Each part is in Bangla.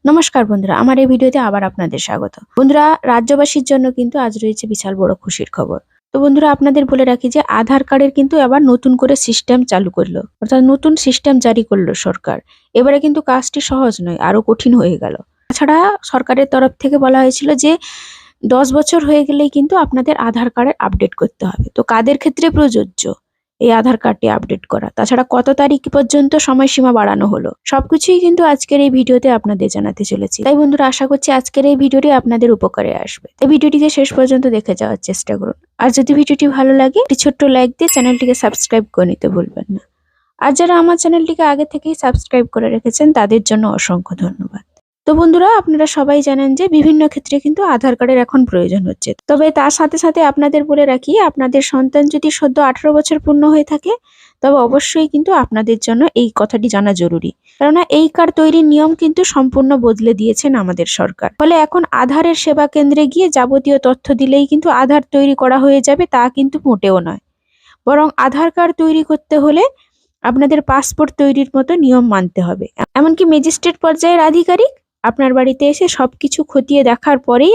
নমস্কার বন্ধুরা, আমার এই ভিডিওতে আবার আপনাদের স্বাগত। বন্ধুরা, রাজ্যবাসীর জন্য কিন্তু আজ রয়েছে বিশাল বড় খুশির খবর। তো বন্ধুরা, আপনাদের বলে রাখি যে আধার কার্ডের কিন্তু আবার নতুন করে সিস্টেম চালু করলো, অর্থাৎ নতুন সিস্টেম জারি করলো সরকার। এবারে কিন্তু কাজটি সহজ নয়, আরো কঠিন হয়ে গেল। তাছাড়া সরকারের তরফ থেকে বলা হয়েছিল যে 10 বছর হয়ে গেলেই কিন্তু আপনাদের আধার কার্ডের আপডেট করতে হবে। তো কাদের ক্ষেত্রে প্রযোজ্য এই আধার কার্ডটি আপডেট করা, তাছাড়া কত তারিখ পর্যন্ত সময়সীমা বাড়ানো হলো, সবকিছুই কিন্তু আজকের এই ভিডিওতে আপনাদের জানাতে চলেছি। তাই বন্ধুরা, আশা করছি আজকের এই ভিডিওটি আপনাদের উপকারে আসবে। এই ভিডিওটিকে শেষ পর্যন্ত দেখে যাওয়ার চেষ্টা করুন। আর যদি ভিডিওটি ভালো লাগে একটি ছোট্ট লাইক দিয়ে চ্যানেলটিকে সাবস্ক্রাইব করে নিতে ভুলবেন না। আর যারা আমার চ্যানেলটিকে আগে থেকেই সাবস্ক্রাইব করে রেখেছেন তাদের জন্য অসংখ্য ধন্যবাদ। তো বন্ধুরা, আপনারা সবাই জানেন যে বিভিন্ন ক্ষেত্রে কিন্তু আধার কার্ডের এখন প্রয়োজন হচ্ছে। তবে তার সাথে সাথে আপনাদের বলে রাখি, আপনাদের সন্তান যদি সদ্য 18 বছর পূর্ণ হয়ে থাকে তবে অবশ্যই কিন্তু আপনাদের জন্য এই কথাটি জানা জরুরি। কেননা এই কার্ড তৈরির নিয়ম কিন্তু সম্পূর্ণ বদলে দিয়েছেন আমাদের সরকার। ফলে এখন আধারের সেবা কেন্দ্রে গিয়ে যাবতীয় তথ্য দিলেই কিন্তু আধার তৈরি করা হয়ে যাবে, তা কিন্তু মোটেও নয়। বরং আধার কার্ড তৈরি করতে হলে আপনাদের পাসপোর্ট তৈরির মতো নিয়ম মানতে হবে। এমনকি ম্যাজিস্ট্রেট পর্যায়ের আধিকারিক আপনার বাড়িতে এসে সবকিছু খতিয়ে দেখার পরেই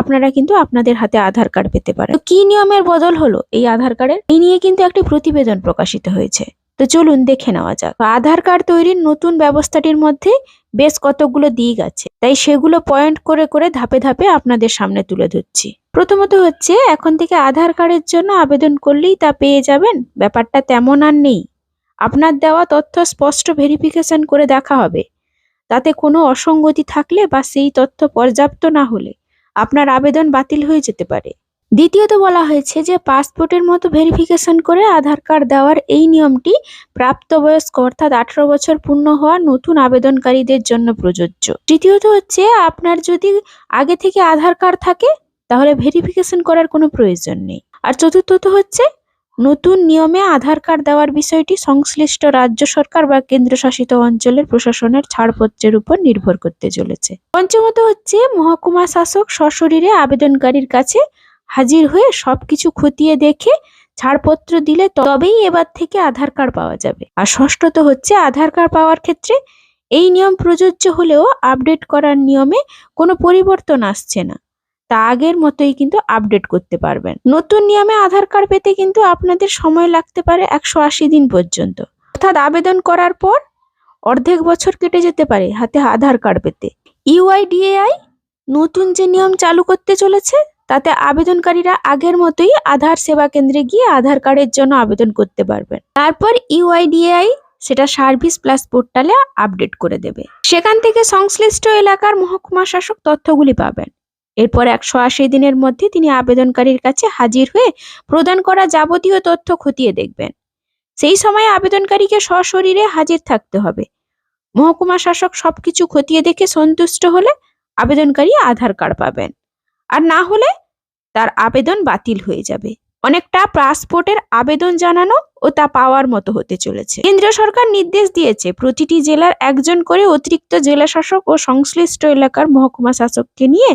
আপনারা কিন্তু আপনাদের হাতে আধার কার্ড পেতে পারেন। তো কি নিয়মের বদল হলো এই আধার কার্ডের, এই নিয়ে কিন্তু একটি প্রতিবেদন প্রকাশিত হয়েছে। তো চলুন দেখে নেওয়া যাক। আধার কার্ড তৈরির নতুন ব্যবস্থাটির মধ্যে বেশ কতগুলো দিক আছে, তাই সেগুলো পয়েন্ট করে করে ধাপে ধাপে আপনাদের সামনে তুলে ধরছি। প্রথমত হচ্ছে, এখন থেকে আধার কার্ডের জন্য আবেদন করলেই তা পেয়ে যাবেন, ব্যাপারটা তেমন আর নেই। আপনার দেওয়া তথ্য স্পষ্ট ভেরিফিকেশন করে দেখা হবে। তাতে কোনো অসঙ্গতি থাকলে বা সেই তথ্য পর্যাপ্ত না হলে আপনার আবেদন বাতিল হয়ে যেতে পারে। দ্বিতীয়ত বলা হয়েছে যে পাসপোর্টের মতো ভেরিফিকেশন করে আধার কার্ড দেওয়ার এই নিয়মটি প্রাপ্তবয়স্ক অর্থাৎ 18 বছর পূর্ণ হওয়া নতুন আবেদনকারীদের জন্য প্রযোজ্য। তৃতীয়ত হচ্ছে, আপনার যদি আগে থেকে আধার কার্ড থাকে তাহলে ভেরিফিকেশন করার কোনো প্রয়োজন নেই। আর চতুর্থত হচ্ছে, নতুন নিয়মে আধার কার্ড দেওয়ার বিষয়টি সংশ্লিষ্ট রাজ্য সরকার বা কেন্দ্রশাসিত অঞ্চলের প্রশাসনের ছাড়পত্রের উপর নির্ভর করতে চলেছে। পঞ্চমত হচ্ছে, মহকুমা শাসক সশরীরে আবেদনকারীর কাছে হাজির হয়ে সবকিছু খতিয়ে দেখে ছাড়পত্র দিলে তবেই এবার থেকে আধার কার্ড পাওয়া যাবে। আর ষষ্ঠত হচ্ছে, আধার কার্ড পাওয়ার ক্ষেত্রে এই নিয়ম প্রযোজ্য হলেও আপডেট করার নিয়মে কোনো পরিবর্তন আসছে না, তা আগের মতোই কিন্তু আপডেট করতে পারবেন। নতুন নিয়মে আধার কার্ড পেতে কিন্তু আপনাদের সময় লাগতে পারে 180 দিন পর্যন্ত, অর্থাৎ আবেদন করার পর অর্ধেক বছর কেটে যেতে পারে হাতে আধার কার্ড পেতে। ইউআইডিএআই নতুন যে নিয়ম চালু করতে চলেছে তাতে আবেদনকারীরা আগের মতোই আধার সেবা কেন্দ্রে গিয়ে আধার কার্ডের জন্য আবেদন করতে পারবেন। তারপর ইউআইডিএআই সেটা সার্ভিস প্লাস পোর্টালে আপডেট করে দেবে। সেখান থেকে সংশ্লিষ্ট এলাকার মহকুমা শাসক তথ্যগুলি পাবেন। এরপর 180 দিনের মধ্যে তিনি আবেদনকারীর কাছে হাজির হয়ে প্রদান করা যাবতীয় তথ্য খতিয়ে দেখবেন। সেই সময় আবেদনকারীকে সশরীরে হাজির থাকতে হবে। মহকুমা শাসক সবকিছু খতিয়ে দেখে সন্তুষ্ট হলে আবেদনকারী আধার কার্ড পাবেন, আর না হলে তার আবেদন বাতিল হয়ে যাবে। অনেকটা পাসপোর্টের আবেদন জানানো ও তা পাওয়ার মতো হতে চলেছে। কেন্দ্রীয় সরকার নির্দেশ দিয়েছে প্রতিটি জেলার একজন করে অতিরিক্ত জেলা শাসক ও সংশ্লিষ্ট এলাকার মহকুমা শাসককে নিয়ে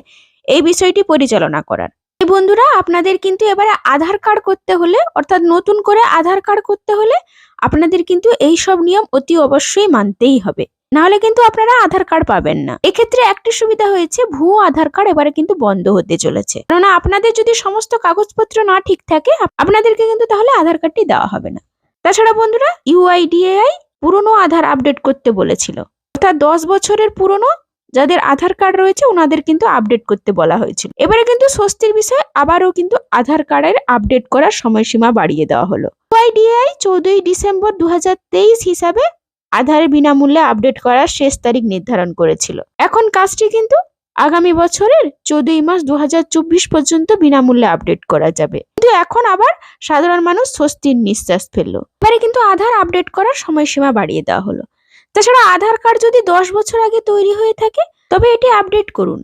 এই বিষয়টি পরিচালনা করার। বন্ধুরা, আপনাদের কিন্তু এবারে আধার কার্ড করতে হলে, অর্থাৎ নতুন করে আধার কার্ড করতে হলে আপনাদের কিন্তু এই সব নিয়ম অতি অবশ্যই মানতেই হবে, না হলে কিন্তু আপনারা আধার কার্ড পাবেন না। এক্ষেত্রে একটি সুবিধা হয়েছে, ভুয়ো আধার কার্ড এবারে কিন্তু বন্ধ হতে চলেছে। কেননা আপনাদের যদি সমস্ত কাগজপত্র না ঠিক থাকে আপনাদেরকে কিন্তু তাহলে আধার কার্ডটি দেওয়া হবে না। তাছাড়া বন্ধুরা, ইউআইডিএআই পুরনো আধার আপডেট করতে বলেছিল, অর্থাৎ 10 বছরের পুরনো যাদের আধার কার্ড রয়েছে ওনাদের কিন্তু আপডেট করতে বলা হয়েছিল। এবারে কিন্তু স্বস্তির বিষয়, আবারও কিন্তু আধার কার্ডের আপডেট করার সময়সীমা বাড়িয়ে দেওয়া হলো। ইউআইডিএআই 14 ডিসেম্বর 2023 হিসাবে আধারের বিনামূল্যে আপডেট করার শেষ তারিখ নির্ধারণ করেছিল। এখন কাজটি কিন্তু আগামী বছরের 14 মার্চ 2024 পর্যন্ত বিনামূল্যে আপডেট করা যাবে। কিন্তু এখন আবার সাধারণ মানুষ স্বস্তির নিঃশ্বাস ফেললো। এবারে কিন্তু আধার আপডেট করার সময়সীমা বাড়িয়ে দেওয়া হলো। তাছাড়া আধার কার্ড যদি 10 বছর আগে তৈরি হয়ে থাকে তবে এটি আপডেট করুন।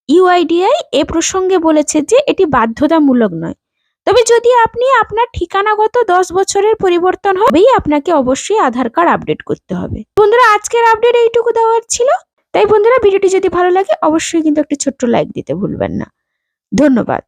ইউআইডিআই এ প্রসঙ্গে বলেছে যে এটি বাধ্যতামূলক নয়, তবে যদি আপনি আপনার ঠিকানাগত 10 বছরের পরিবর্তন হবেই আপনাকে অবশ্যই আধার কার্ড আপডেট করতে হবে। বন্ধুরা, আজকের আপডেট এইটুকু দেওয়ার ছিল। তাই বন্ধুরা, ভিডিওটি যদি ভালো লাগে অবশ্যই কিন্তু একটি ছোট্ট লাইক দিতে ভুলবেন না। ধন্যবাদ।